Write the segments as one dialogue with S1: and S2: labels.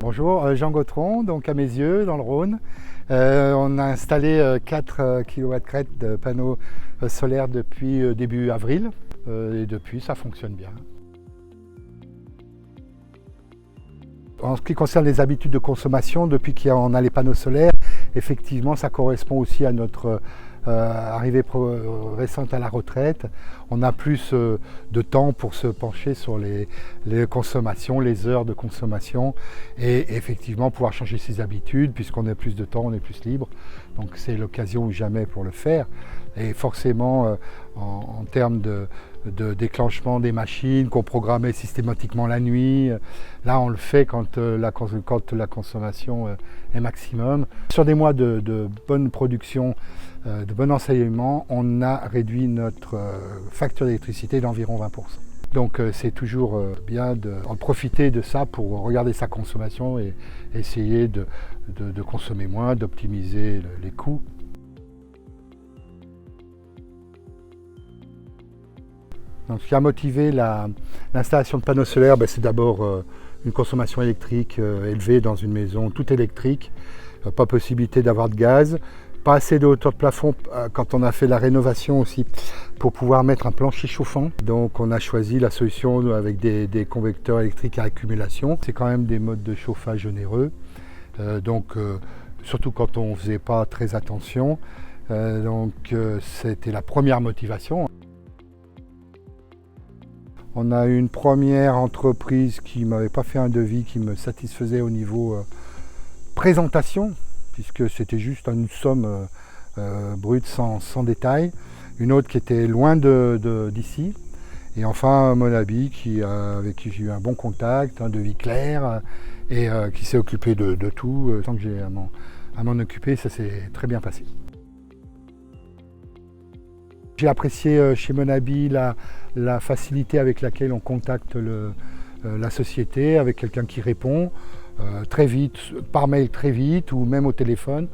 S1: Bonjour, Jean Gautron, donc à Mézieux, dans le Rhône. On a installé 4 kW crête de panneaux solaires depuis début avril et depuis ça fonctionne bien. En ce qui concerne les habitudes de consommation, depuis qu'on a les panneaux solaires, effectivement ça correspond aussi à notre arrivée récente à la retraite. On a plus de temps pour se pencher sur les consommations, les heures de consommation et effectivement pouvoir changer ses habitudes puisqu'on a plus de temps, on est plus libre. Donc c'est l'occasion ou jamais pour le faire. Et forcément en termes de déclenchement des machines qu'on programmait systématiquement la nuit. Là, on le fait quand la consommation est maximum. Sur des mois de bonne production, de bon ensoleillement, on a réduit notre facture d'électricité d'environ 20%. Donc c'est toujours bien d'en profiter de ça pour regarder sa consommation et essayer de consommer moins, d'optimiser les coûts. Donc, ce qui a motivé l'installation de panneaux solaires, c'est d'abord une consommation électrique élevée dans une maison toute électrique, pas possibilité d'avoir de gaz, pas assez de hauteur de plafond quand on a fait la rénovation aussi pour pouvoir mettre un plancher chauffant. Donc on a choisi la solution avec des convecteurs électriques à accumulation. C'est quand même des modes de chauffage onéreux, surtout quand on ne faisait pas très attention. C'était la première motivation. On a une première entreprise qui ne m'avait pas fait un devis qui me satisfaisait au niveau présentation, puisque c'était juste une somme brute sans détail. Une autre qui était loin d'ici. Et enfin Monabi avec qui j'ai eu un bon contact, un devis clair et qui s'est occupé de tout. Tant que j'ai à m'en occuper, ça s'est très bien passé. J'ai apprécié chez Monabi la facilité avec laquelle on contacte la société, avec quelqu'un qui répond très vite, par mail très vite ou même au téléphone.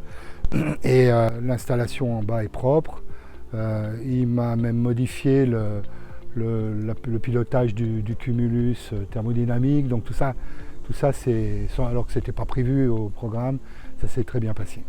S1: Et l'installation en bas est propre. Il m'a même modifié le pilotage du cumulus thermodynamique. Donc tout ça alors que ce n'était pas prévu au programme, ça s'est très bien passé.